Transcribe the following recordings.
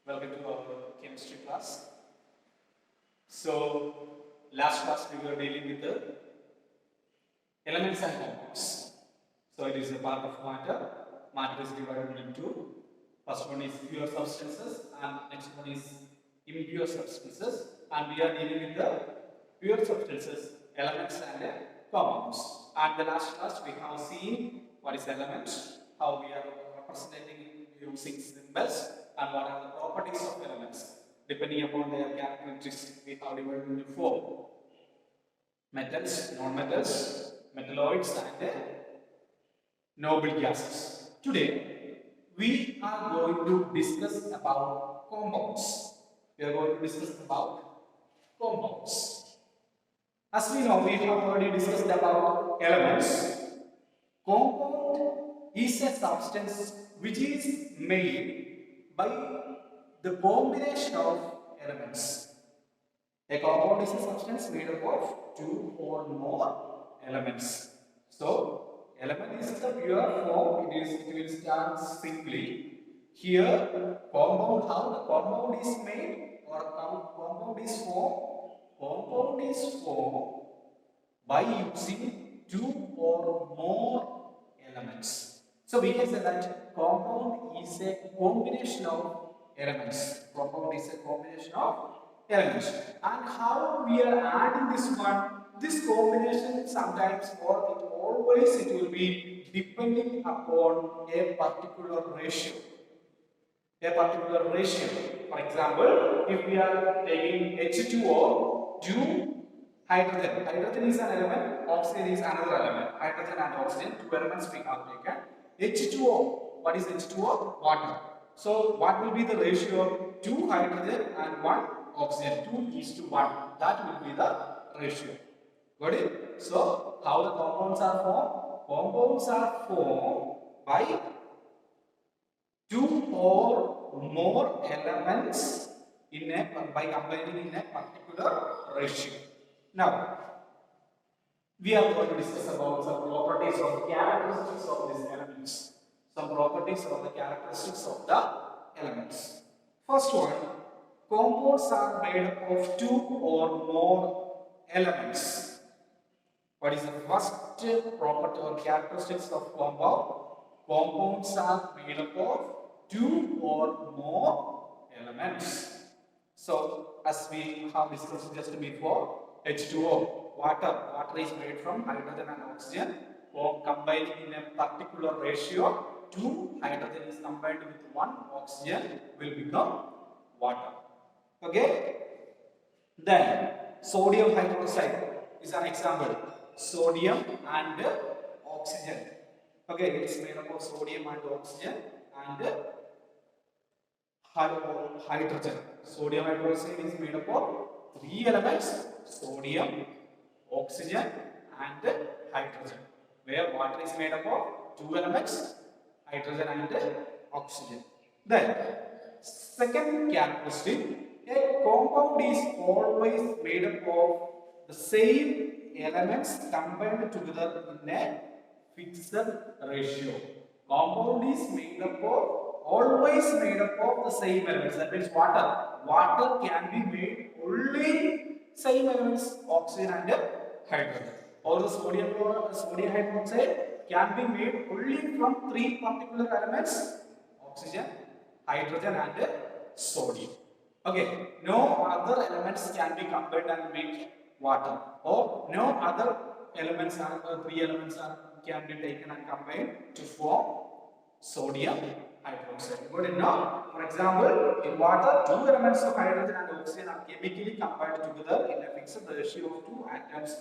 Welcome to our chemistry class. So, last class we were dealing with the elements and compounds. So, it is a part of matter. Matter is divided into two. First one is pure substances and next one is impure substances. And we are dealing with the pure substances, elements and compounds. And the last class we have seen what is elements, how we are representing using symbols, and what are the properties of elements. Depending upon their characteristics, we have divided into four: metals, non-metals, metalloids, and noble gases. Today, we are going to discuss about compounds. We are going to discuss about compounds. As we know, we have already discussed about elements. Compound is a substance which is made by the combination of elements. A compound is a substance made up of two or more elements. So, element is the pure form. It will start simply. Here, compound, how the compound is made or how compound is formed. Compound is formed by using two or more elements. So we can say that compound is a combination of elements. Compound is a combination of elements. And how we are adding this one, this combination sometimes or it will be depending upon a particular ratio. For example, if we are taking H2O, 2 hydrogen. Hydrogen is an element, oxygen is another element. Hydrogen and oxygen, two elements we have taken. H2O, what is H2O? Water. So, what will be the ratio of 2 hydrogen and 1 oxygen? 2:1. That will be the ratio. Got it? So, how the compounds are formed? Compounds are formed by two or more elements by combining in a particular ratio. Now, we are going to discuss about some properties or characteristics of these elements. Some properties or the characteristics of the elements. First one, compounds are made up of two or more elements. What is the first property or characteristics of compound? Compounds are made up of two or more elements. So, as we have discussed just before, H2O, water. Water is made from hydrogen and oxygen combined in a particular ratio. 2 hydrogen is combined with 1 oxygen will become water. Okay? Then, sodium hydroxide is an example. Sodium and oxygen. Okay, it's made up of sodium and oxygen and hydrogen. Sodium hydroxide is made up of 3 elements: sodium, oxygen, and hydrogen. Where water is made up of 2 elements: hydrogen and oxygen. Then, second characteristic, a compound is always made up of the same elements combined together in a fixed ratio. Compound is always made up of the same elements. That means water. Water can be made only same elements, oxygen and hydrogen. Or the sodium hydroxide can be made only from 3 particular elements: oxygen, hydrogen, and sodium. Okay, no other elements can be combined and make water, or no other elements are 3 elements can be taken and combined to form sodium hydroxide. Good enough. For example, in water, 2 elements of hydrogen and oxygen are chemically combined together in a fixed ratio of 2 atoms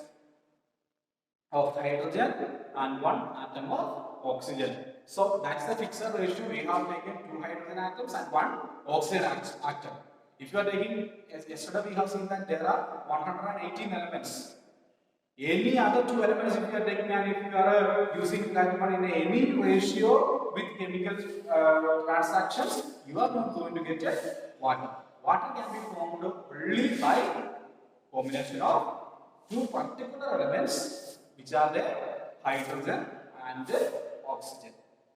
of hydrogen and 1 atom of oxygen. So that's the fixed ratio. We have taken 2 hydrogen atoms and 1 oxygen atom. If you are taking, as yesterday we have seen that there are 118 elements. Any other 2 elements if you are taking, and if you are using that one in any ratio with chemical transactions, you are not going to get water. Water can be formed only by combination of 2 particular elements, which are the hydrogen and the oxygen.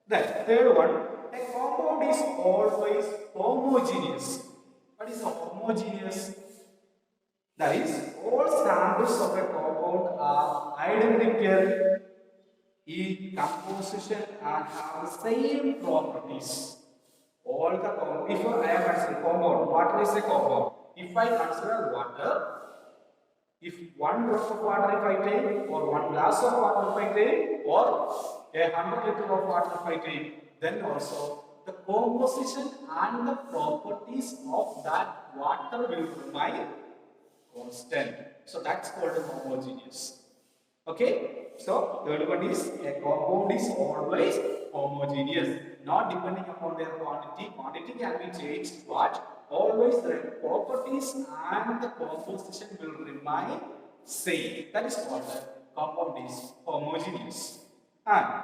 Then third one, a compound is always homogeneous. What is homogeneous? That is, all samples of a compound are identical in composition and have the same properties. All the compound, if I am considering compound, water is a compound. If I consider water, if one drop of water if I take, or one glass of water if I take, or 100 liters of water if I take, then also the composition and the properties of that water will remain constant. So that's called homogeneous. Okay. So third one is a compound is always homogeneous, not depending upon their quantity. Quantity can be changed, but always the properties and the composition will remain same. That is called the compound is homogeneous. And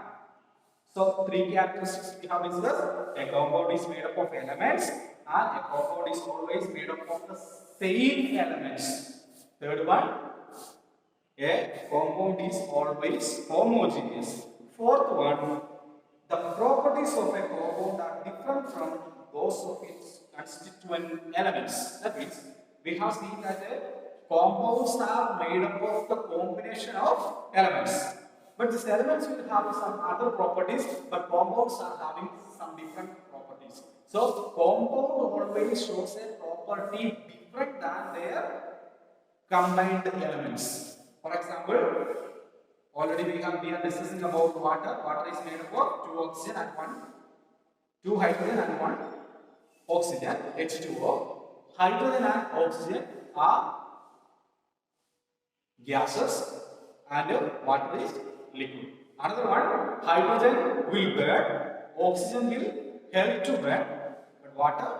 so three characteristics we have discussed. A compound is made up of elements, and a compound is always made up of the same elements. Third one, a compound is always homogeneous. Fourth one, the properties of a compound are different from those of its constituent elements. That means we have seen that compounds are made up of the combination of elements. But these elements will have some other properties, but compounds are having some different properties. So compound always shows a property different than their combined elements. For example, already we are discussing about water. Water is made up of two oxygen and two hydrogen and one oxygen, H2O. Hydrogen and oxygen are gases and water is liquid. Another one, hydrogen will burn, oxygen will help to burn, but water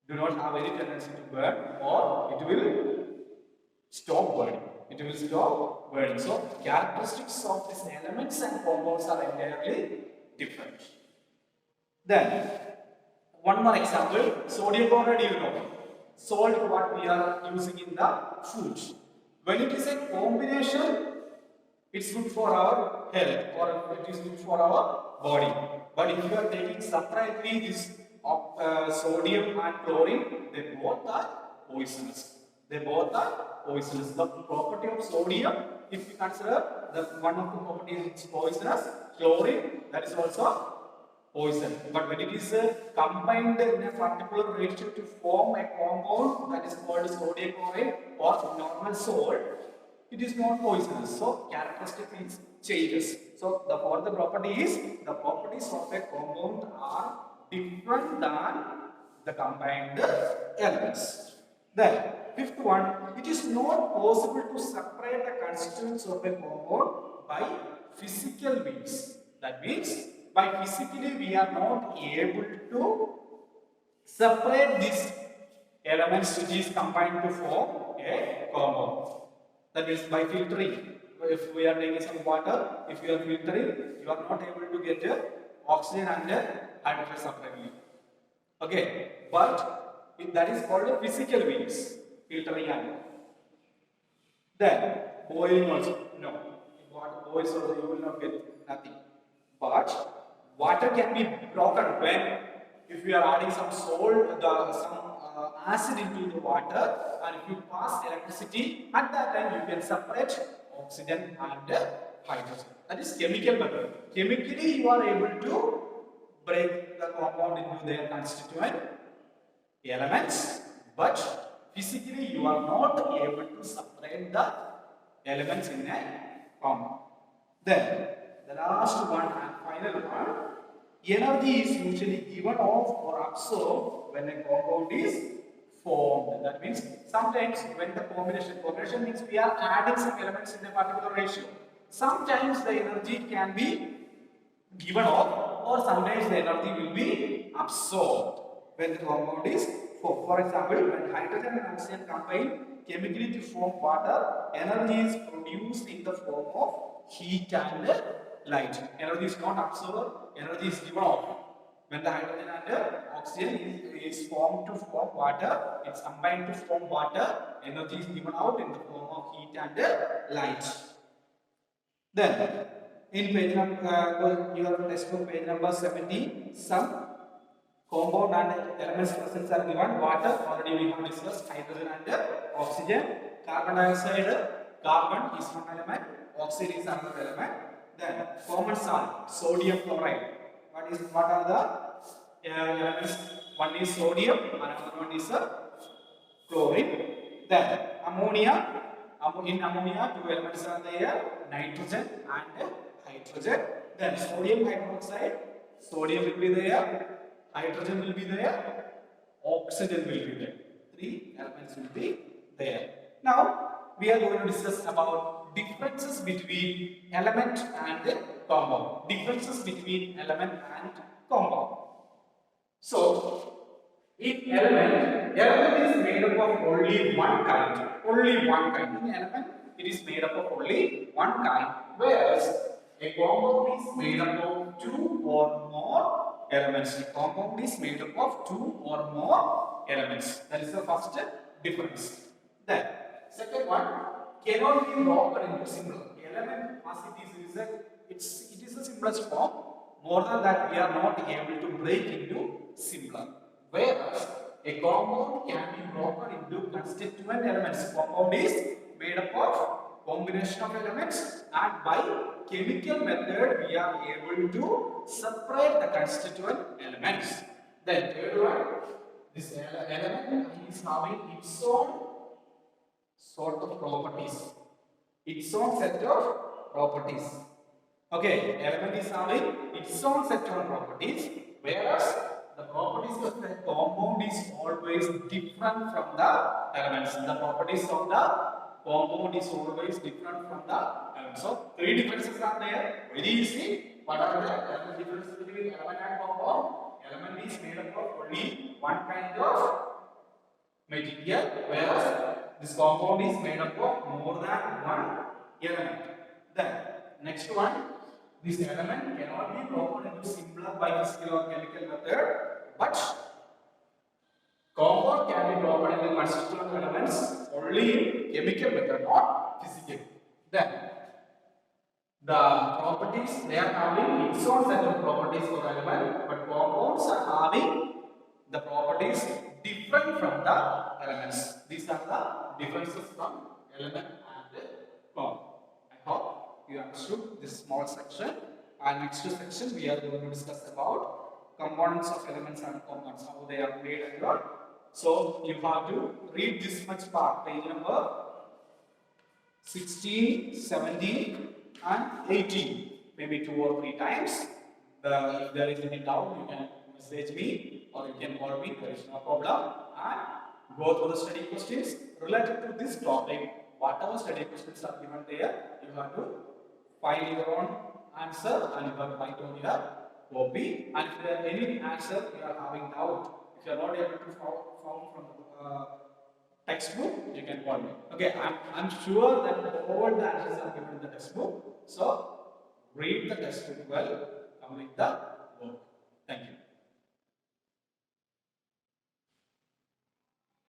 do not have any tendency to burn, or it will stop burning. It will stop burning. So characteristics of these elements and compounds are entirely different. Then one more example, sodium chloride, you know, salt what we are using in the food. When it is a combination, it's good for our health, or it is good for our body. But if you are taking separately this sodium and chlorine, they both are poisonous. They both are poisonous. The property of sodium, if you consider that one of the properties is poisonous, chlorine, that is also poison. But when it is combined in a particular ratio to form a compound that is called sodium chloride or normal salt, it is not poisonous. So characteristic is changes. So for the properties of a compound are different than the combined elements. Then fifth one, it is not possible to separate the constituents of a compound by physical means. That means by physically we are not able to separate these elements which is combined to form a compound. That means by filtering. If we are taking some water, if you are filtering, you are not able to get oxygen and hydrogen separately. Okay, but that is called a physical means, filtering and then boiling also. No, if water boils also you will not get nothing. But water can be broken when, if you are adding some salt, some acid into the water, and if you pass electricity, at that time you can separate oxygen and hydrogen. That is chemical method. Chemically you are able to break the compound into their constituent elements, but physically you are not able to separate the elements in a compound. Then the last one and final one, energy is usually given off or absorbed when a compound is formed. That means sometimes when the combination means we are adding some elements in a particular ratio. Sometimes the energy can be given off, or sometimes the energy will be absorbed when the compound is formed. For example, when hydrogen and oxygen combine chemically to form water, energy is produced in the form of heat and light. Energy is not absorbed, energy is given off. When the hydrogen and oxygen is formed to form water, it's combined to form water, energy is given out in the form of heat and light. Then, in page number your textbook page number 70, some compound and elements presence are given. Water already we have discussed. Hydrogen and oxygen. Carbon dioxide, carbon is one element, oxygen is another element. Then common salt, sodium chloride. What are the elements? One is sodium, another one is chlorine. Then ammonia. In ammonia, two elements are there: nitrogen and hydrogen. Then sodium hydroxide, sodium will be there, hydrogen will be there, oxygen will be there. Three elements will be there. Now we are going to discuss about differences between element and compound. Differences between element and compound. So in element is made up of only one kind. Only one kind. In element, it is made up of only one kind. Whereas a compound is made up of two or more elements. A compound is made up of two or more elements. That is the first difference. Then, second one, cannot be broken into simple. Element as it is the simplest form. More than that, we are not able to break into simpler. Whereas a compound can be broken into constituent elements. Compound is made up of combination of elements, and by chemical method we are able to separate the constituent elements. Then third one, this element is having its own sort of properties, its own set of properties. Okay, element is having its own set of properties, whereas the properties of the compound is always different from the elements. The properties of the compound is always different from the elements. So three differences are there. Very easy. What are the differences between element and compound? Element is made up of only one kind of material, whereas this compound is made up of more than one element. Then next one. This element cannot be broken into simpler by physical or chemical method, but compound can be broken into constituent elements only in chemical method, not physical. Then the properties, they are having its own set of properties for the element, but compounds are having the properties different from the elements. These are the differences from element and compound. I hope you understood this small section, and next section we are going to discuss about components of elements and compounds, how they are made and what. So you have to read this much part, page number 16, 17 and 18, maybe 2 or 3 times. If there is any doubt, you can message me or you can call me, there is no problem, and go through the study questions related to this topic. Whatever study questions are given there, you have to find your own answer and you have to write on your copy. And if there are any answer you are having doubt, if you are not able to found from the textbook, you can call me. Okay, I'm sure that all the answers are given in the textbook. So read the textbook well, complete the work. Thank you.